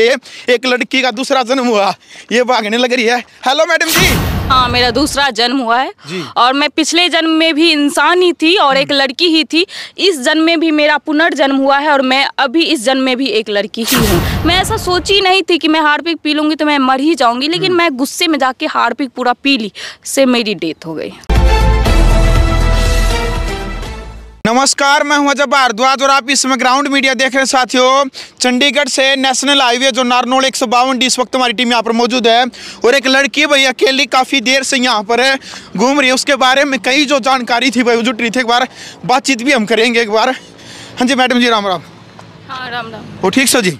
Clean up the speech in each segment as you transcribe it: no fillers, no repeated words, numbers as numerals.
एक लड़की का दूसरा जन्म हुआ, ये भागने लग रही है। हेलो मैडम जी। हाँ, मेरा दूसरा जन्म हुआ है जी। और मैं पिछले जन्म में भी इंसान ही थी और एक लड़की ही थी। इस जन्म में भी मेरा पुनर्जन्म हुआ है और मैं अभी इस जन्म में भी एक लड़की ही हूँ। मैं ऐसा सोची नहीं थी कि मैं हार्पिक पी लूँगी तो मैं मर ही जाऊँगी, लेकिन मैं गुस्से में जाके हार्पिक पूरा पी ली, से मेरी डेथ हो गई। नमस्कार, मैं हूं अजय भारद्वाज और आप इसमें ग्राउंड मीडिया देख रहे हैं। साथियों, चंडीगढ़ से नेशनल हाईवे जो नारनौल 152 इस वक्त हमारी टीम यहाँ पर मौजूद है और एक लड़की भाई अकेली काफ़ी देर से यहाँ पर है, घूम रही है। उसके बारे में कई जो जानकारी थी भाई जुट रही थी, एक बार बातचीत भी हम करेंगे एक बार। हाँ जी मैडम जी, राम राम। हाँ, राम राम। वो ठीक सो जी?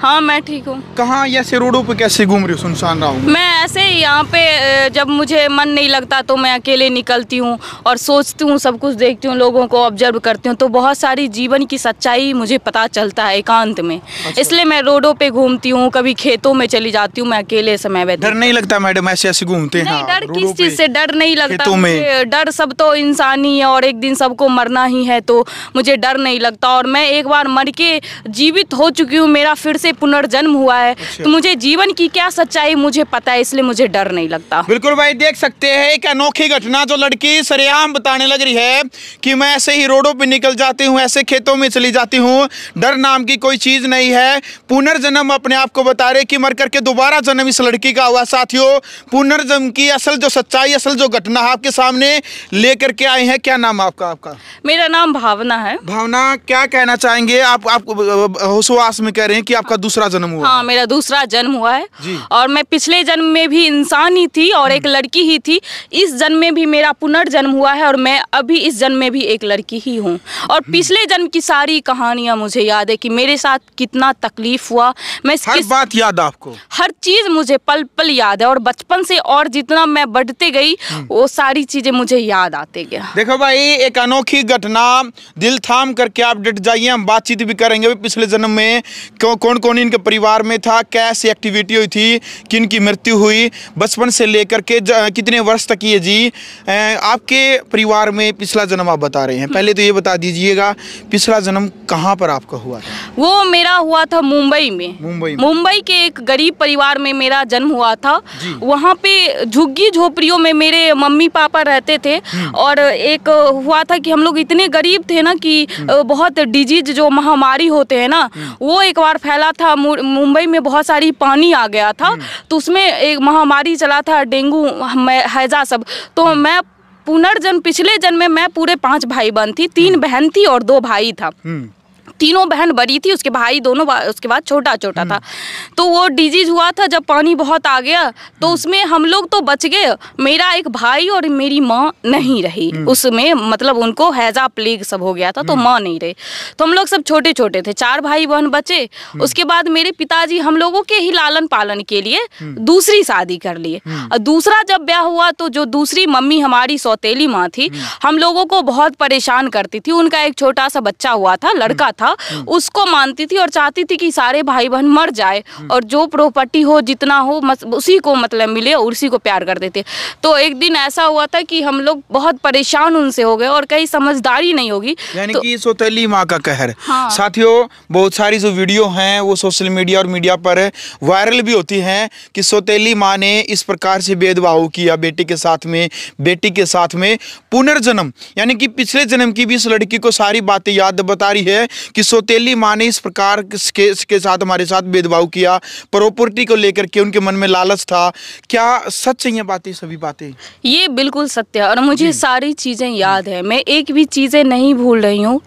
हाँ, मैं ठीक हूँ। कहाँ ऐसे रोडों पे कैसे घूम रही हो सुनसान राह? मैं ऐसे ही यहाँ पे जब मुझे मन नहीं लगता तो मैं अकेले निकलती हूँ और सोचती हूँ, सब कुछ देखती हूँ, लोगों को ऑब्जर्व करती हूँ, तो बहुत सारी जीवन की सच्चाई मुझे पता चलता है एकांत में। अच्छा। इसलिए मैं रोडों पे घूमती हूँ, कभी खेतों में चली जाती हूँ, मैं अकेले समय व्यतीत। डर नहीं लगता मैडम ऐसे ऐसे घूमते हैं? नहीं, डर किस चीज़ से? डर नहीं लगता मुझे। डर सब तो इंसानी है और एक दिन सबको मरना ही है, तो मुझे डर नहीं लगता। और मैं एक बार मर के जीवित हो चुकी हूँ, मेरा फिर से पुनर्जन्म हुआ है। अच्छा। तो मुझे जीवन की क्या सच्चाई मुझे पता है, इसलिए मुझे डर नहीं लगता। बिल्कुल भाई, देख सकते हैं एक अनोखी घटना जो लड़की सरेआम बताने लग रही है कि मैं ऐसे ही रोडों पे निकल जाती हूँ, ऐसे खेतों में चली जाती हूँ, डर नाम की कोई चीज नहीं है। पुनर्जन्म अपने आप को बता रहे कि मर करके दोबारा जन्म इस लड़की का हुआ। साथियों, पुनर्जन्म की असल जो सच्चाई, असल जो घटना आपके सामने लेकर के आए हैं। क्या नाम आपका? मेरा नाम भावना है। भावना, क्या कहना चाहेंगे आप होशवास में कह रहे हैं कि आपका दूसरा जन्म हुआ? हाँ, मेरा दूसरा जन्म हुआ है जी। और मैं पिछले जन्म में भी इंसान ही थी और एक लड़की ही थी। इस जन्म में भी मेरा पुनर्जन्म हुआ है और मैं अभी इस जन्म में भी एक लड़की ही हूँ। और पिछले जन्म की सारी कहानियाँ मुझे याद है कि मेरे साथ कितना तकलीफ हुआ। मैं हर बात याद आपको? हर चीज मुझे पल पल याद है और बचपन से और जितना मैं बढ़ते गई वो सारी चीजें मुझे याद आते गया। देखो भाई, एक अनोखी घटना, दिल थाम करके आप डट जाइए, हम बातचीत भी करेंगे पिछले जन्म में कौन कौन इनके परिवार में था, कैसी एक्टिविटी हुई थी, किन की मृत्यु हुई, बचपन से लेकर के कितने वर्ष तक ये जी। आपके परिवार में पिछला जन्म आप बता रहे हैं, पहले तो ये बता दीजिएगा पिछला जन्म कहाँ पर आपका हुआ था? वो मेरा हुआ था मुंबई में। मुंबई के एक गरीब परिवार में मेरा जन्म हुआ था। वहाँ पे झुग्गी झोपड़ियों में मेरे मम्मी पापा रहते थे और एक हुआ था कि हम लोग इतने गरीब थे ना कि बहुत डिजीज जो महामारी होते हैं ना, वो एक बार फैला था। मुंबई में बहुत सारी पानी आ गया था, तो उसमें एक महामारी चला था, डेंगू, हैजा सब। तो मैं पुनर्जन्म, पिछले जन्म में मैं पूरे 5 भाई बहन थी, 3 बहन थी और 2 भाई था। तीनों बहन बड़ी थी, उसके भाई दोनों उसके बाद छोटा छोटा था। तो वो डिजीज हुआ था जब पानी बहुत आ गया, तो उसमें हम लोग तो बच गए, मेरा एक भाई और मेरी माँ नहीं रही उसमें, मतलब उनको हैजा प्लेग सब हो गया था, तो माँ नहीं रही। तो हम लोग सब छोटे छोटे थे, 4 भाई बहन बचे। उसके बाद मेरे पिताजी हम लोगों के ही लालन पालन के लिए दूसरी शादी कर लिए। और दूसरा जब ब्याह हुआ तो जो दूसरी मम्मी हमारी सौतेली माँ थी, हम लोगों को बहुत परेशान करती थी। उनका एक छोटा सा बच्चा हुआ था, लड़का था, उसको मानती थी और चाहती थी कि सारे भाई बहन मर जाए और जो प्रॉपर्टी हो, जितना हो, उसी को मतलब मिले और उसी को प्यार करते थे। तो एक दिन ऐसा हुआ था कि हम लोग बहुत परेशान उनसे हो गए और कहीं समझदारी नहीं होगी, यानी तो कि सौतेली माँ का कहर। हाँ। साथियों, बहुत सारी जो वीडियो हैं वो सोशल मीडिया और मीडिया पर वायरल भी होती हैं कि सौतेली माँ ने इस प्रकार से भेदभाव किया बेटे के साथ में, बेटी के साथ में। पुनर्जन्म यानी कि पिछले जन्म की भी इस लड़की को सारी बातें याद बता रही है कि सौतेली माँ ने इस प्रकार के साथ हमारे साथ भेदभाव किया, प्रॉपर्टी को लेकर के उनके मन में लालच था। क्या सच है ये बातें, सभी बातें? ये बिल्कुल सत्य है और मुझे सारी चीजें याद है, मैं एक भी चीजें नहीं भूल रही हूँ।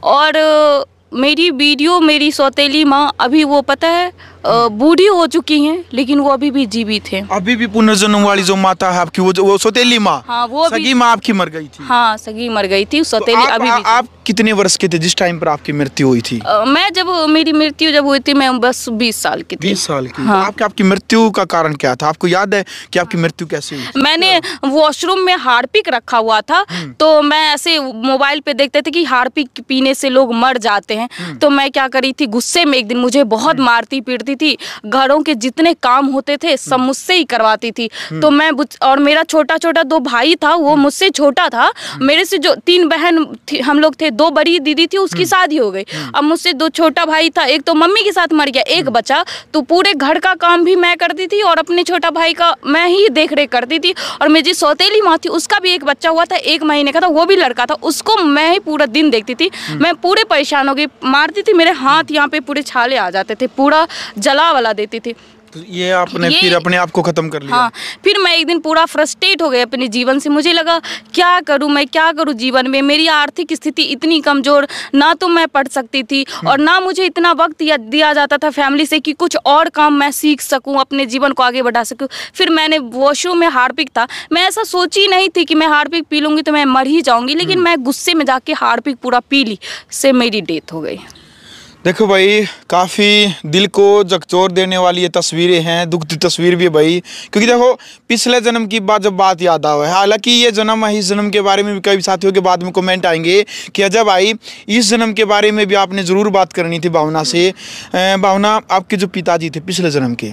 और मेरी वीडियो, मेरी सौतेली माँ अभी वो पता है बूढ़ी हो चुकी हैं, लेकिन वो अभी भी जीवित हैं। अभी भी पुनर्जन्म वाली जो माता है आपकी, वो सौतेली माँ? हाँ, वो सगी माँ आपकी मर गई थी? हाँ, सगी मर गई थी सौतेली। तो अभी भी आप कितने वर्ष के थे जिस टाइम पर आपकी मृत्यु हुई थी? मैं जब मेरी मृत्यु जब हुई थी मैं बस 20 साल की थी। 20 साल की? हाँ। तो आपकी मृत्यु का कारण क्या था? आपको याद है कि आपकी मृत्यु कैसे हुई? मैंने वॉशरूम में हार्पिक रखा हुआ था, तो मैं ऐसे मोबाइल पे देखते थे कि हार्पिक पीने से लोग मर जाते हैं। तो मैं क्या करी थी, गुस्से में एक दिन मुझे बहुत मारती पीटती थी, घरों के जितने काम होते थे सब मुझसे ही करवाती थी। तो मैं और मेरा छोटा छोटा 2 भाई था, वो मुझसे छोटा था। मेरे से जो 3 बहन हम लोग थे, 2 बड़ी दीदी थी, उसकी शादी हो गई। अब मुझसे 2 छोटा भाई था, एक तो मम्मी के साथ मर गया, एक बचा। तो पूरे घर का काम भी मैं करती थी और अपने छोटा भाई का मैं ही देख रेख करती थी। और मेरी सौतेली माँ थी, उसका भी एक बच्चा हुआ था, 1 महीने का था, वो भी लड़का था, उसको मैं ही पूरा दिन देखती थी। मैं पूरे परेशान हो गई, मारती थी, मेरे हाथ यहाँ पे पूरे छाले आ जाते थे, पूरा जला वाला देती थी। तो ये आपने फिर अपने आप को खत्म कर लिया? हाँ, फिर मैं एक दिन पूरा फ्रस्ट्रेट हो गई अपने जीवन से। मुझे लगा क्या करूँ मैं, क्या करूँ जीवन में। मेरी आर्थिक स्थिति इतनी कमज़ोर, ना तो मैं पढ़ सकती थी और ना मुझे इतना वक्त दिया जाता था फैमिली से कि कुछ और काम मैं सीख सकूँ, अपने जीवन को आगे बढ़ा सकूँ। फिर मैंने वॉशरूम में हार्पिक था, मैं ऐसा सोची नहीं थी कि मैं हार्पिक पी लूँगी तो मैं मर ही जाऊँगी, लेकिन मैं गुस्से में जाके हार्पिक पूरा पी ली, से मेरी डेथ हो गई। देखो भाई, काफ़ी दिल को झकझोर देने वाली ये तस्वीरें हैं, दुखती तस्वीर भी है भाई। क्योंकि देखो, पिछले जन्म की बात जब बात याद आवे, हालांकि ये जन्म है, इस जन्म के बारे में भी कई साथियों के बाद में कमेंट आएंगे कि अजय भाई इस जन्म के बारे में भी आपने ज़रूर बात करनी थी भावना से। भावना, आपके जो पिताजी थे पिछले जन्म के,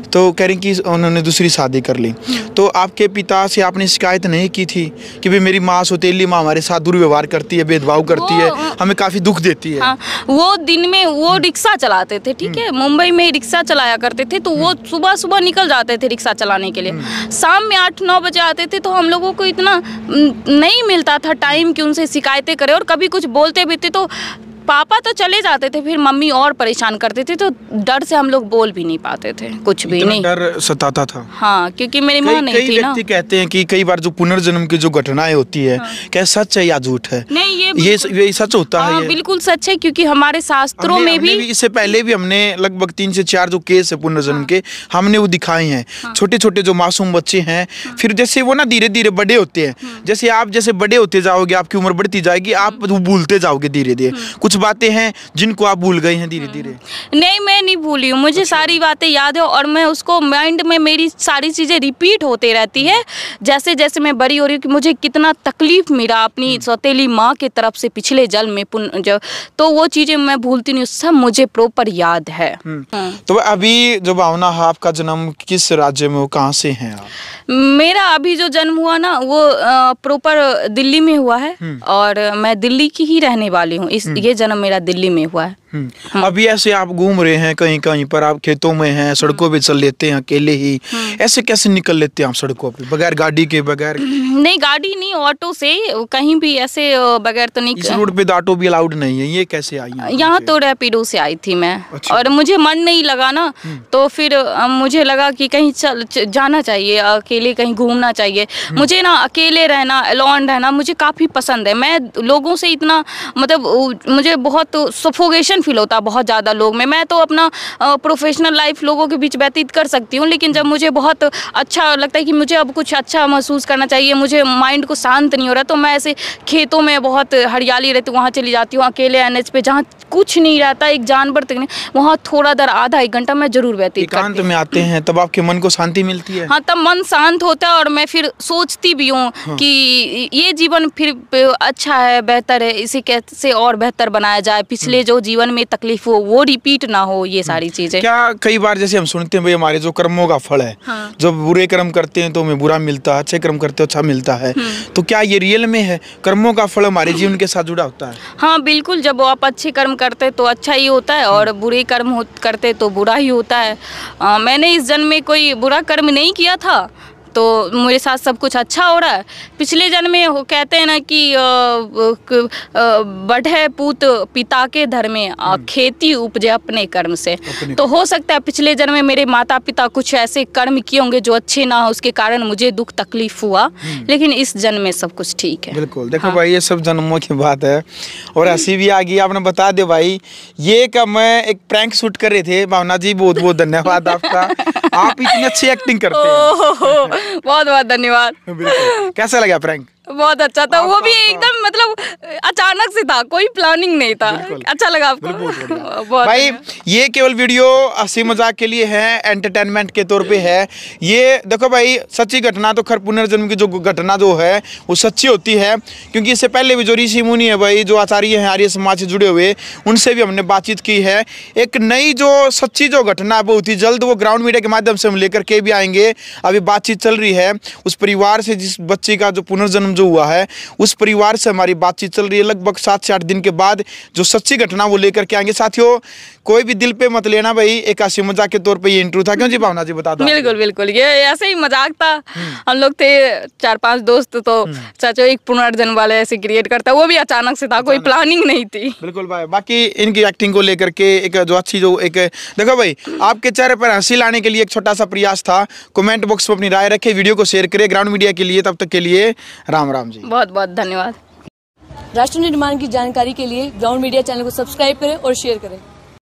तो कह रही कि उन्होंने दूसरी शादी कर ली, तो आपके पिता से आपने शिकायत नहीं की थी कि भाई मेरी माँ सौतेली माँ हमारे साथ दुर्व्यवहार करती है, भेदभाव करती है, हमें काफ़ी दुख देती है? हाँ, वो दिन में वो रिक्शा चलाते थे, ठीक है, मुंबई में रिक्शा चलाया करते थे। तो वो सुबह सुबह निकल जाते थे रिक्शा चलाने के लिए, शाम में 8-9 बजे आते थे। तो हम लोगों को इतना नहीं मिलता था टाइम कि उनसे शिकायतें करें, और कभी कुछ बोलते भी थे तो पापा तो चले जाते थे, फिर मम्मी और परेशान करते थे। तो डर से हम लोग बोल भी नहीं पाते थे, कुछ भी नहीं, डर सताता था। हाँ, क्योंकि मेरी माँ नहीं थी ना। व्यक्ति कहते हैं कि कई बार जो पुनर्जन्म की जो घटनाएं होती है, क्या सच है या झूठ है? नहीं, ये सच होता है। ये बिल्कुल सच है, क्योंकि हमारे शास्त्रों में भी इससे पहले भी हमने लगभग 3 से 4 जो केस है पुनर्जन्म के, हमने वो दिखाए हैं। छोटे छोटे जो मासूम बच्चे हैं, फिर जैसे वो ना धीरे धीरे बड़े होते हैं, जैसे आप जैसे बड़े होते जाओगे, आपकी उम्र बढ़ती जाएगी, आप भूलते जाओगे धीरे धीरे। कुछ बातें हैं जिनको आप भूल गए हैं धीरे धीरे। नहीं, मैं नहीं भूली हूँ, मुझे सारी बातें याद है, और मैं उसको माइंड में मेरी सारी चीज़ें रिपीट होते रहती है जैसे जैसे मैं बड़ी हो रही हूँ, कि मुझे कितना तकलीफ मिला अपनी सौतेली माँ की तरफ से पिछले जन्म में, तो वो चीज़ें मैं भूलती नहीं, सब मुझे प्रॉपर याद है। तो अभी जो भावना है, आपका जन्म किस राज्य में हो, कहाँ से हैं आप? मेरा अभी जो जन्म हुआ ना, वो प्रॉपर दिल्ली में हुआ है, और मैं दिल्ली की ही रहने वाली हूँ। ये जन्म मेरा दिल्ली में हुआ है। अभी ऐसे आप घूम रहे हैं कहीं कहीं पर, आप खेतों में हैं, सड़कों पे चल लेते हैं अकेले ही, ऐसे कैसे निकल लेते हैं आप सड़कों पे बगैर गाड़ी के? बगैर नहीं, गाड़ी नहीं, ऑटो से कहीं भी ऐसे बगैर तो नहीं। इस रोड पे ऑटो भी अलाउड नहीं है, ये कैसे आई? यहाँ तो रैपिडो से आई थी मैं। अच्छा। और मुझे मन नहीं लगा ना, तो फिर मुझे लगा कि कहीं जाना चाहिए, अकेले कहीं घूमना चाहिए। मुझे ना अकेले रहना, अलोन रहना मुझे काफ़ी पसंद है। मैं लोगों से इतना, मतलब मुझे बहुत सफोकेशन फील होता है बहुत ज़्यादा लोग में। मैं तो अपना प्रोफेशनल लाइफ लोगों के बीच व्यतीत कर सकती हूँ, लेकिन जब मुझे बहुत अच्छा लगता है कि मुझे अब कुछ अच्छा महसूस करना चाहिए, मुझे माइंड को शांत नहीं हो रहा, तो मैं ऐसे खेतों में बहुत हरियाली रहती वहाँ चली जाती हूँ, अकेले एनएच पे जहाँ कुछ नहीं रहता, एक जानवर तक नहीं, वहाँ थोड़ा देर आधा 1 घंटा मैं जरूर व्यतीत करती हूँ। एकांत में आते हैं तब आपके मन को शांति मिलती है? हाँ, तब मन शांत होता है, और मैं फिर सोचती भी हूँ कि ये जीवन फिर अच्छा है, बेहतर है, इसे कैसे और बेहतर बनाया जाए, पिछले जो जीवन में तकलीफ हो वो रिपीट ना हो, ये सारी चीजें। क्या कई बार जैसे हम सुनते हैं भाई हमारे जो कर्मों का फल है, हाँ। जब बुरे कर्म करते हैं तो हमें बुरा मिलता है, अच्छे कर्म करते हो अच्छा मिलता है, तो क्या ये रियल में है? कर्मों का फल हमारे जीवन के साथ जुड़ा होता है? हाँ, बिल्कुल। जब आप अच्छे कर्म करते तो अच्छा ही होता है, और बुरे कर्म करते तो बुरा ही होता है। मैंने इस जन्म में कोई बुरा कर्म नहीं किया था, तो मेरे साथ सब कुछ अच्छा हो रहा है। पिछले जन्म में कहते हैं ना कि बढ़े पूत पिता के धर्म में, खेती उपजे अपने कर्म से। तो हो सकता है पिछले जन्म में मेरे माता पिता कुछ ऐसे कर्म किए होंगे जो अच्छे ना हो, उसके कारण मुझे दुख तकलीफ हुआ, लेकिन इस जन्म में सब कुछ ठीक है। बिल्कुल। देखो भाई, ये सब जन्मों की बात है, और हंसी भी आ गई। आपने बता दे भाई, ये का मैं एक प्रैंक शूट कर रहे थे। भावना जी, बहुत बहुत धन्यवाद आपका, आप इतनी अच्छी एक्टिंग करते हैं। बहुत बहुत धन्यवाद। कैसा लगा प्रैंक? बहुत अच्छा था, वो भी एकदम मतलब अचानक से था, कोई प्लानिंग नहीं था। अच्छा लगा आपको? बहुत भाई ये केवल वीडियो हंसी मजाक के लिए है, एंटरटेनमेंट के तौर पे है। ये देखो भाई, सच्ची घटना तो खैर पुनर्जन्म की जो घटना जो है वो सच्ची होती है, क्योंकि इससे पहले भी जो ऋषि मुनि है भाई, जो आचार्य हैं आर्य समाज से जुड़े हुए, उनसे भी हमने बातचीत की है। एक नई जो सच्ची जो घटना बहुत ही जल्द वो ग्राउंड मीडिया के माध्यम से हम लेकर के भी आएंगे। अभी बातचीत चल रही है उस परिवार से, जिस बच्चे का जो पुनर्जन्म जो हुआ है उस परिवार से हमारी बातचीत चल रही है। लगभग 7 से 8 दिन के बाद जो सच्ची घटना वो लेकर के आएंगे। साथियों, कोई भी दिल पे मत लेना भाई, एक हंसी मजाक के तौर पे ये इंटरव्यू था। क्यों जी भावना जी, बता दो। बिल्कुल बिल्कुल, ये ऐसे ही मजाक था। हम लोग थे 4-5 दोस्त, तो चाचो एक पुनर्जन्म वाले ऐसे क्रिएट करता, वो भी अचानक से था, कोई प्लानिंग नहीं थी। बिल्कुल भाई, बाकी इनकी एक्टिंग को लेकर के एक जो अच्छी जो एक देखो भाई, आपके चेहरे पर हंसी लाने के लिए एक छोटा सा प्रयास था। कमेंट बॉक्स में अपनी राय रखें, वीडियो को शेयर करें ग्राउंड मीडिया के लिए। तब तक के लिए राम राम जी, बहुत बहुत धन्यवाद। राष्ट्र निर्माण की जानकारी के लिए ग्राउंड मीडिया चैनल को सब्सक्राइब करें और शेयर करें।